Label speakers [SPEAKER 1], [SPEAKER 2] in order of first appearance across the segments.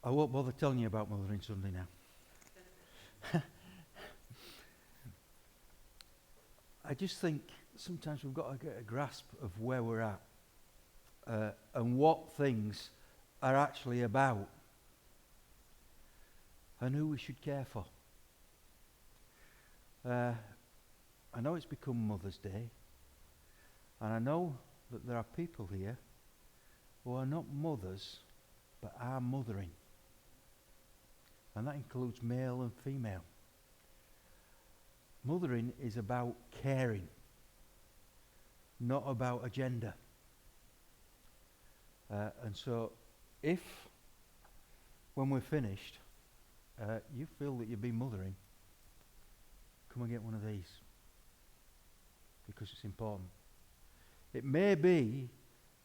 [SPEAKER 1] I won't bother telling you about Mothering Sunday now. I just think sometimes we've got to get a grasp of where we're at and what things are actually about and who we should care for. I know it's become Mother's Day, and I know that there are people here who are not mothers but are mothering, and that includes male and female. Mothering is about caring, not about a gender. And so if, when we're finished, you feel that you've been mothering, come and get one of these, because it's important. It may be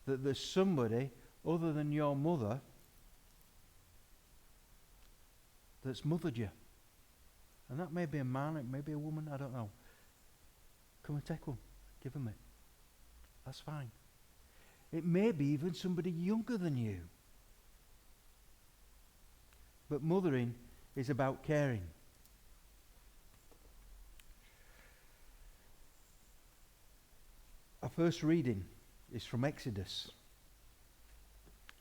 [SPEAKER 1] that there's somebody other than your mother that's mothered you. And that may be a man, it may be a woman, I don't know. Come and take one, give them it. That's fine. It may be even somebody younger than you. But mothering is about caring. Our first reading is from Exodus.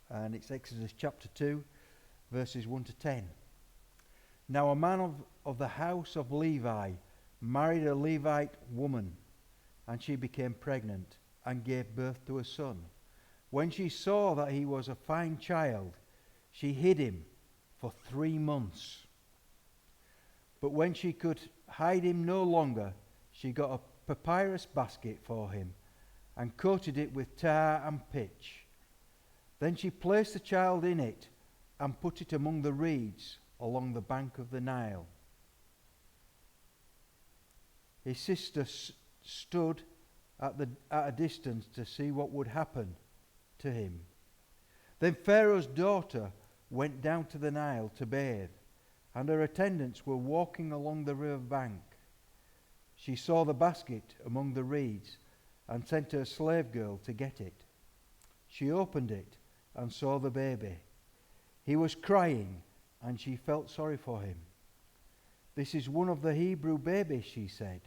[SPEAKER 1] And it's Exodus chapter 2, verses 1 to 10. Now a man of the house of Levi married a Levite woman, and she became pregnant and gave birth to a son. When she saw that he was a fine child, she hid him for 3 months. But when she could hide him no longer, she got a papyrus basket for him and coated it with tar and pitch. Then she placed the child in it and put it among the reeds along the bank of the Nile. His sister stood at a distance to see what would happen to him. Then Pharaoh's daughter went down to the Nile to bathe, and her attendants were walking along the river bank. She saw the basket among the reeds and sent her slave girl to get it. She opened it and saw the baby. He was crying, and she felt sorry for him. "This is one of the Hebrew babies," she said.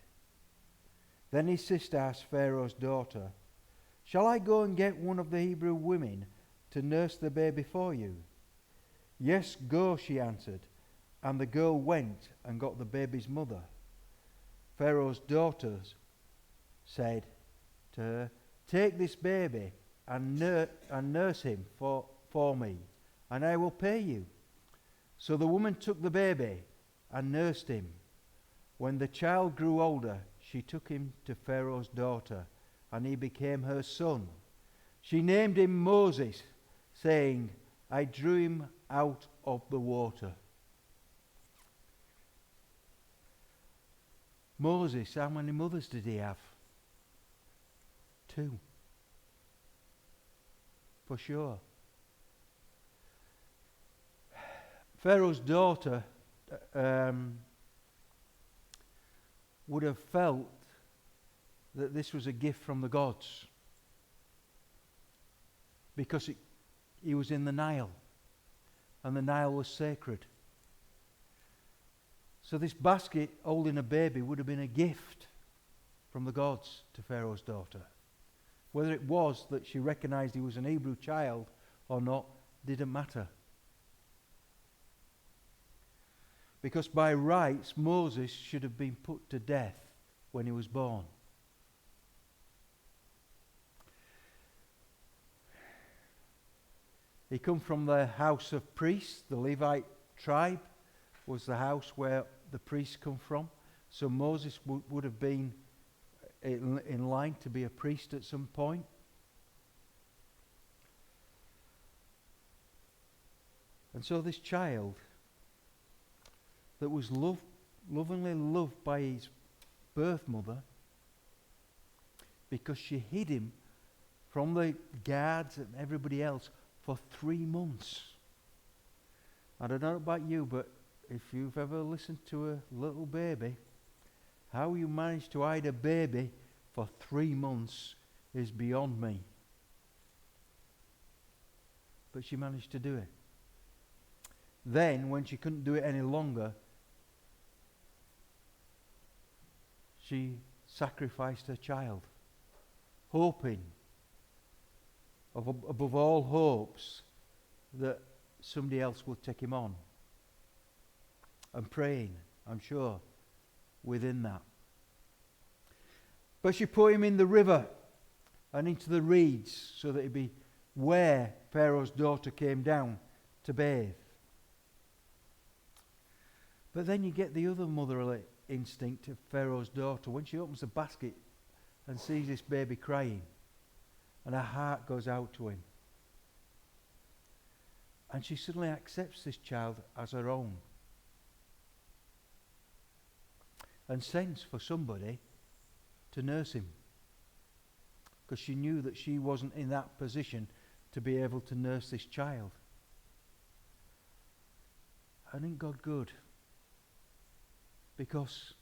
[SPEAKER 1] Then his sister asked Pharaoh's daughter, "Shall I go and get one of the Hebrew women to nurse the baby for you?" "Yes, go," she answered, and the girl went and got the baby's mother. Pharaoh's daughters said to her, "Take this baby and nurse him for me, and I will pay you." So the woman took the baby and nursed him. When the child grew older, she took him to Pharaoh's daughter, and he became her son. She named him Moses, saying, "I drew him out of the water." Moses, how many mothers did he have? 2. For sure. Pharaoh's daughter would have felt that this was a gift from the gods, because he was in the Nile, and the Nile was sacred. So this basket holding a baby would have been a gift from the gods to Pharaoh's daughter. Whether it was that she recognized he was an Hebrew child or not didn't matter. Because by rights, Moses should have been put to death when he was born. He come from the house of priests. The Levite tribe was the house where the priests come from. So Moses would have been in line to be a priest at some point. And so this child that was lovingly loved by his birth mother, because she hid him from the guards and everybody else for 3 months. I don't know about you, but if you've ever listened to a little baby, how you manage to hide a baby for 3 months is beyond me. But she managed to do it. Then, when she couldn't do it any longer, she sacrificed her child, hoping, above all hopes, that somebody else would take him on. And praying, I'm sure, within that. But she put him in the river and into the reeds so that he'd be where Pharaoh's daughter came down to bathe. But then you get the other motherly instinct of Pharaoh's daughter when she opens the basket and sees this baby crying, and her heart goes out to him. And she suddenly accepts this child as her own and sends for somebody to nurse him, because she knew that she wasn't in that position to be able to nurse this child. And isn't God good? Because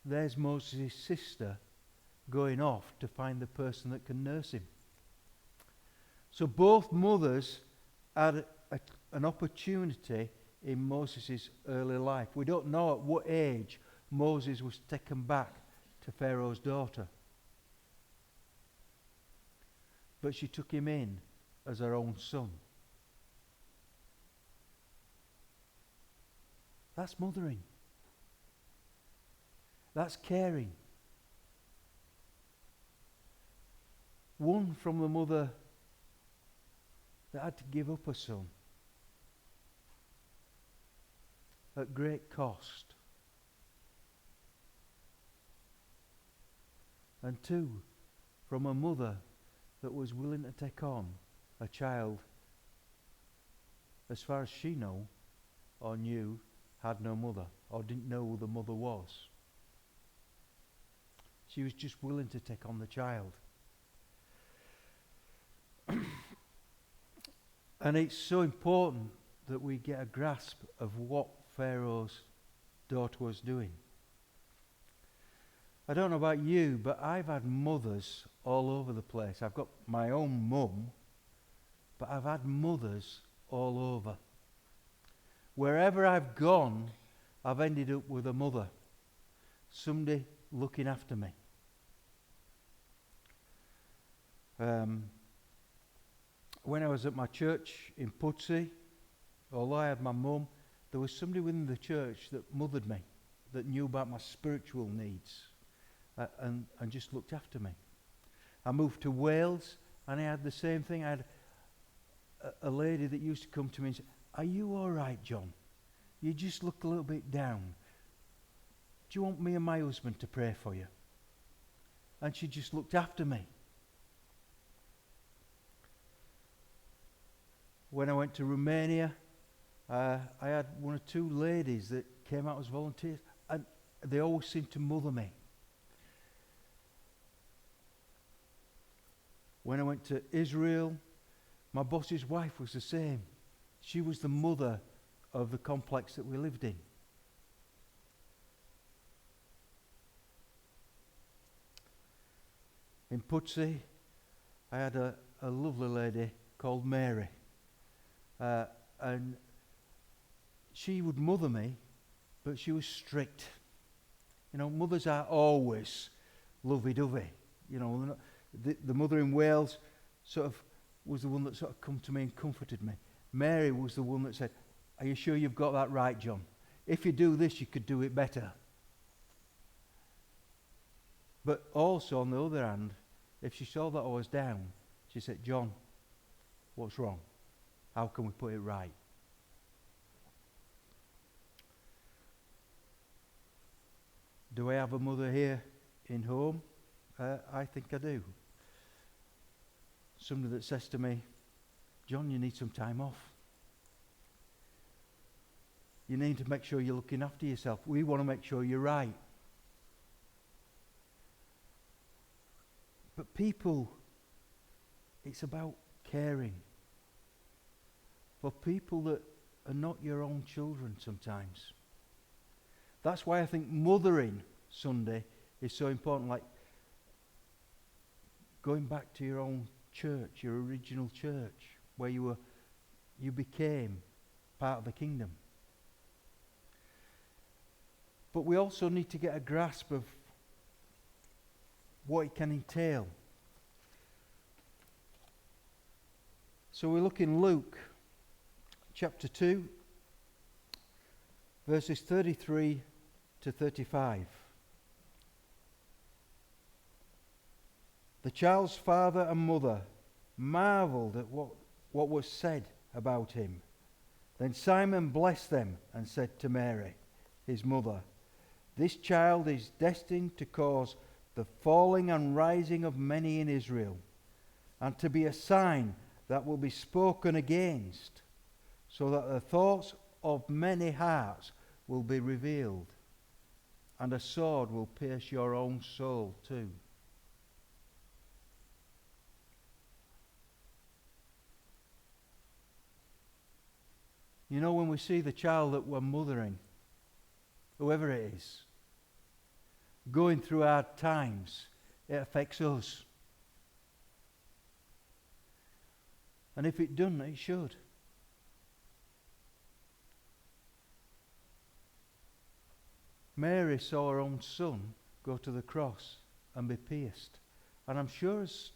[SPEAKER 1] there's Moses' sister going off to find the person that can nurse him. So both mothers had an opportunity in Moses' early life. We don't know at what age Moses was taken back to Pharaoh's daughter. But she took him in as her own son. That's mothering. That's caring. One from the mother that had to give up a son at great cost. And two, from a mother that was willing to take on a child, as far as she knew or knew, had no mother or didn't know who the mother was. She was just willing to take on the child. And it's so important that we get a grasp of what Pharaoh's daughter was doing. I don't know about you, but I've had mothers all over the place. I've got my own mum, but I've had mothers all over. Wherever I've gone, I've ended up with a mother, somebody looking after me. When I was at my church in Pudsey, although I had my mum, there was somebody within the church that mothered me, that knew about my spiritual needs, and just looked after me. I moved to Wales, and I had the same thing. I had a lady that used to come to me and say, "Are you all right, John? You just look a little bit down. Do you want me and my husband to pray for you?" And she just looked after me. When I went to Romania, I had one or two ladies that came out as volunteers, and they always seemed to mother me. When I went to Israel, my boss's wife was the same. She was the mother of the complex that we lived in. In Pudsey, I had a lovely lady called Mary. And she would mother me, but she was strict. You know, mothers are always lovey-dovey. You know, the mother in Wales sort of was the one that sort of come to me and comforted me. Mary was the one that said, "Are you sure you've got that right, John? If you do this, you could do it better." But also, on the other hand, if she saw that I was down, she said, "John, what's wrong? How can we put it right?" Do I have a mother here in home? I think I do. Somebody that says to me, "John, you need some time off. You need to make sure you're looking after yourself. We want to make sure you're right." But people, it's about caring for people that are not your own children sometimes. That's why I think Mothering Sunday is so important, like going back to your own church, your original church, where you became part of the kingdom. but we also need to get a grasp of what it can entail. So we look in Luke chapter 2, verses 33 to 35. The child's father and mother marveled at what was said about him. Then Simon blessed them and said to Mary, his mother, "This child is destined to cause the falling and rising of many in Israel, and to be a sign that will be spoken against, so that the thoughts of many hearts will be revealed, and a sword will pierce your own soul too." You know, when we see the child that we're mothering, whoever it is, going through hard times, it affects us. And if it doesn't, it should. Mary saw her own son go to the cross and be pierced. And I'm sure as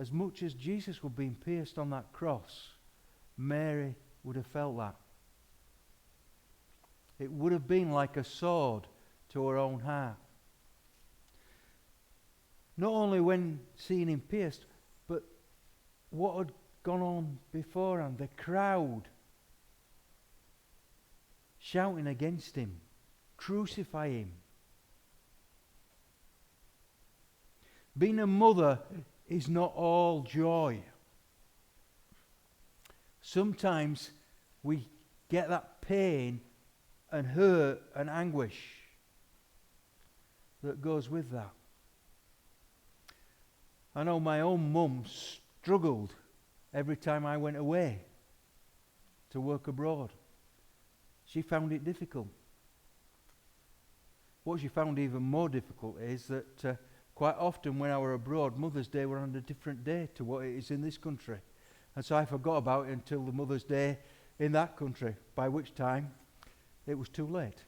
[SPEAKER 1] much as Jesus was being pierced on that cross, Mary would have felt that. It would have been like a sword to her own heart. Not only when seeing him pierced, but what had gone on beforehand. The crowd shouting against him, "Crucify him." Being a mother is not all joy. Sometimes we get that pain and hurt and anguish that goes with that. I know my own mum struggled every time I went away to work abroad. She found it difficult. What she found even more difficult is that quite often when I were abroad, Mother's Day were on a different day to what it is in this country. And so I forgot about it until the Mother's Day in that country, by which time it was too late.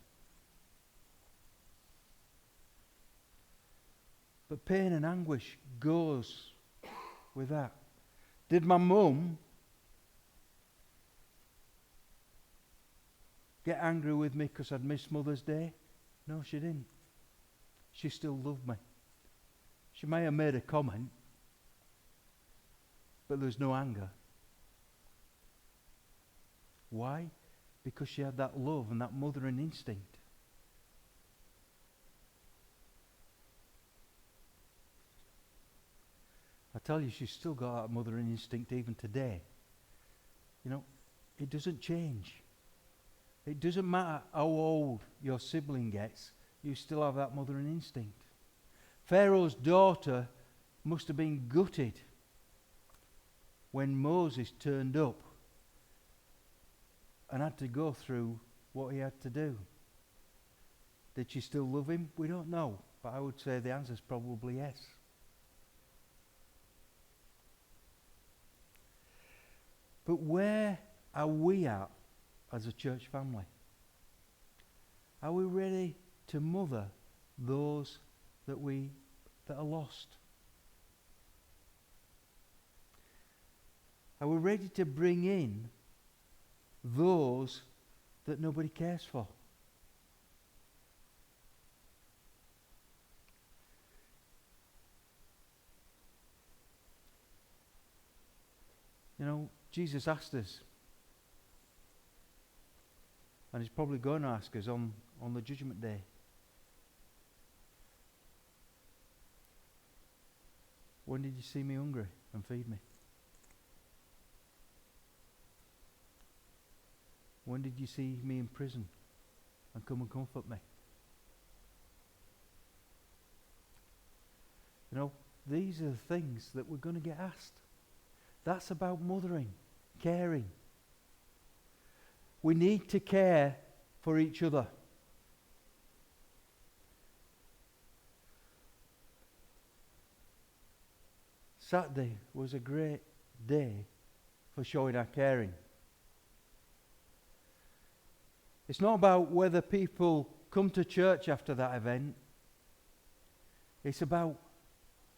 [SPEAKER 1] But pain and anguish goes with that. Did my mum get angry with me because I'd missed Mother's Day? No, she didn't. She still loved me. She may have made a comment, but there was no anger. Why? Because she had that love and that mothering instinct. I tell you, she's still got that mothering instinct even today. You know, it doesn't change. It doesn't matter how old your sibling gets, you still have that mothering instinct. Pharaoh's daughter must have been gutted when Moses turned up and had to go through what he had to do. Did she still love him? We don't know, but I would say the answer is probably yes. But where are we at as a church family? Are we ready to mother those that are lost? Are we ready to bring in those that nobody cares for? You know, Jesus asked us, and he's probably going to ask us on the judgment day. When did you see me hungry and feed me? When did you see me in prison and come and comfort me? You know, these are the things that we're going to get asked. That's about mothering, caring. We need to care for each other. Saturday was a great day for showing our caring. It's not about whether people come to church after that event. It's about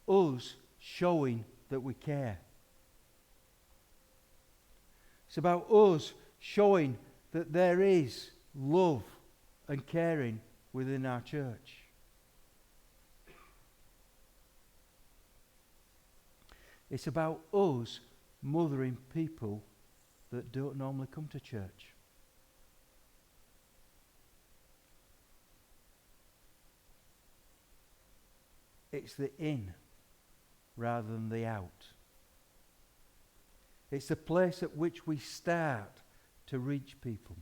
[SPEAKER 1] us showing that we care. It's about us showing that there is love and caring within our church. It's about us mothering people that don't normally come to church. It's the in rather than the out. It's the place at which we start to reach people.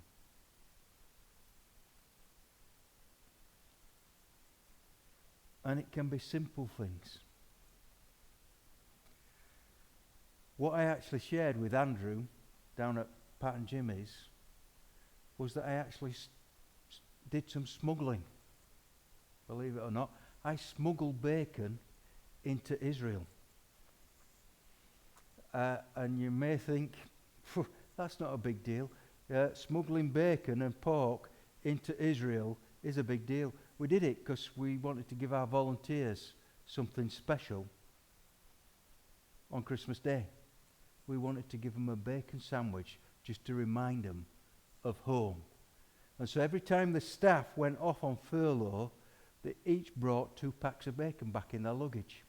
[SPEAKER 1] And it can be simple things. What I actually shared with Andrew down at Pat and Jimmy's was that I actually did some smuggling. Believe it or not, I smuggled bacon into Israel. And you may think, that's not a big deal. Smuggling bacon and pork into Israel is a big deal. We did it because we wanted to give our volunteers something special on Christmas Day. We wanted to give them a bacon sandwich just to remind them of home. And so every time the staff went off on furlough, they each brought 2 packs of bacon back in their luggage.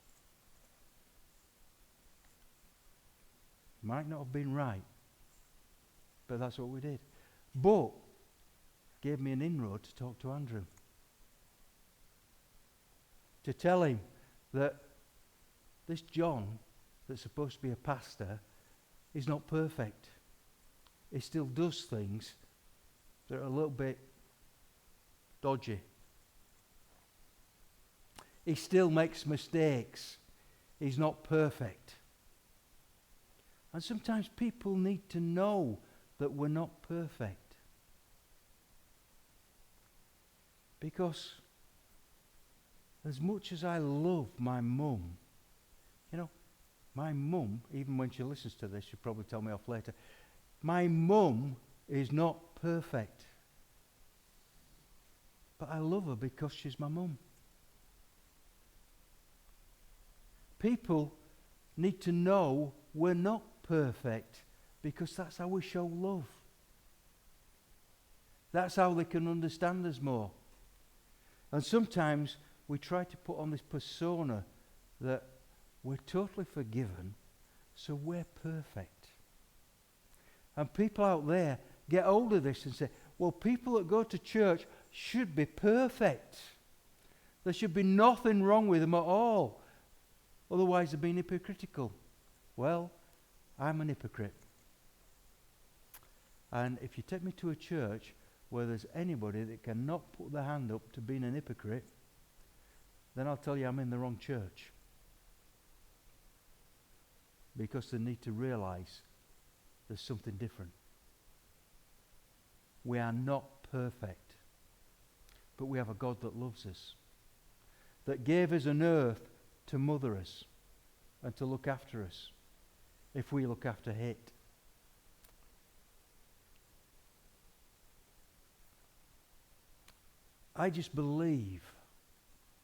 [SPEAKER 1] Might not have been right, but that's what we did. But gave me an inroad to talk to Andrew. To tell him that this John, that's supposed to be a pastor, is not perfect. He still does things that are a little bit dodgy. He still makes mistakes. He's not perfect. And sometimes people need to know that we're not perfect. Because as much as I love my mum, my mum, even when she listens to this, she'll probably tell me off later, my mum is not perfect. But I love her because she's my mum. People need to know we're not perfect because that's how we show love. That's how they can understand us more. And sometimes we try to put on this persona that we're totally forgiven, so we're perfect. And people out there get hold of this and say, well, people that go to church should be perfect. There should be nothing wrong with them at all. Otherwise they're being hypocritical. Well, I'm an hypocrite. And if you take me to a church where there's anybody that cannot put their hand up to being an hypocrite, then I'll tell you I'm in the wrong church. Because they need to realize there's something different. We are not perfect, but we have a God that loves us, that gave us an earth to mother us and to look after us if we look after it. I just believe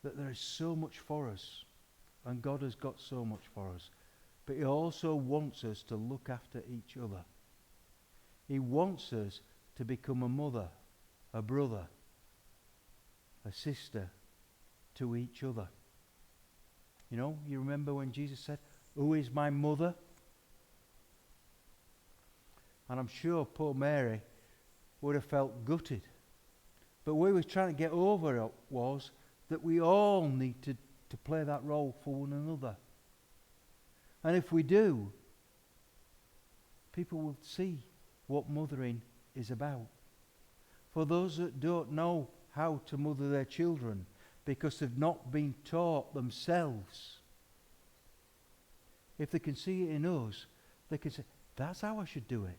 [SPEAKER 1] that there is so much for us, and God has got so much for us. But he also wants us to look after each other. He wants us to become a mother, a brother, a sister to each other. You remember when Jesus said, "Who is my mother?" And I'm sure poor Mary would have felt gutted. But what he was trying to get over was that we all need to play that role for one another. And if we do, people will see what mothering is about. For those that don't know how to mother their children because they've not been taught themselves, if they can see it in us, they can say, that's how I should do it.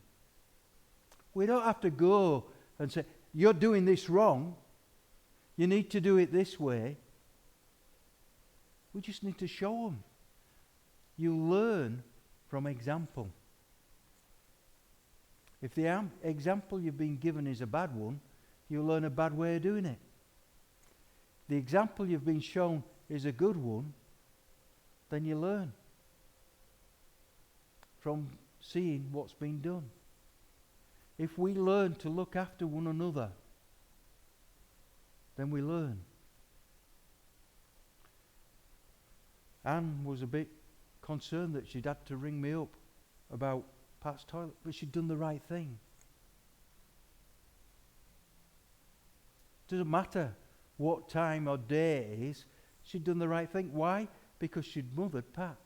[SPEAKER 1] We don't have to go and say, you're doing this wrong. You need to do it this way. We just need to show them. You learn from example. If the example you've been given is a bad one, you'll learn a bad way of doing it. the example you've been shown is a good one, then you learn from seeing what's been done. If we learn to look after one another, then we learn. Anne was a bit concerned that she'd had to ring me up about Pat's toilet, but she'd done the right thing. Doesn't matter what time or day it is, she'd done the right thing. Why? Because she'd mothered Pat.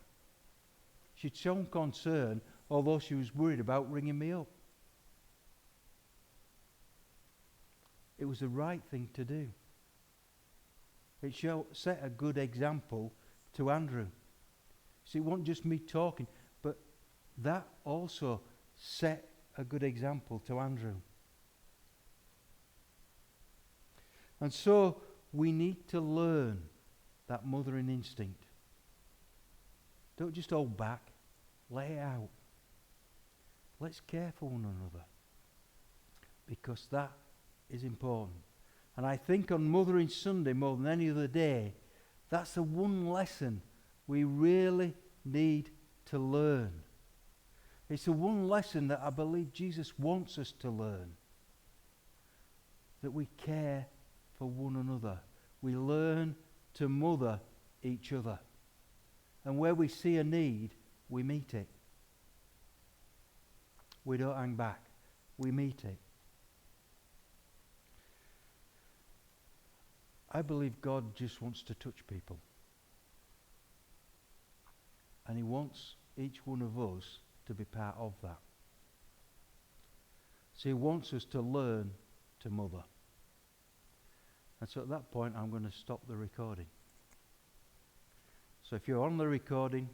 [SPEAKER 1] She'd shown concern, although she was worried about ringing me up. It was the right thing to do. It set a good example to Andrew. See, it wasn't just me talking, but that also set a good example to Andrew. And so we need to learn that mothering instinct. Don't just hold back. Lay it out. Let's care for one another, because that is important. And I think on Mothering Sunday, more than any other day, that's the one lesson we really need to learn. It's the one lesson that I believe Jesus wants us to learn. That we care for one another. We learn to mother each other. And where we see a need, we meet it. We don't hang back. We meet it. I believe God just wants to touch people. And he wants each one of us to be part of that. So he wants us to learn to mother. And so at that point, I'm going to stop the recording. So if you're on the recording,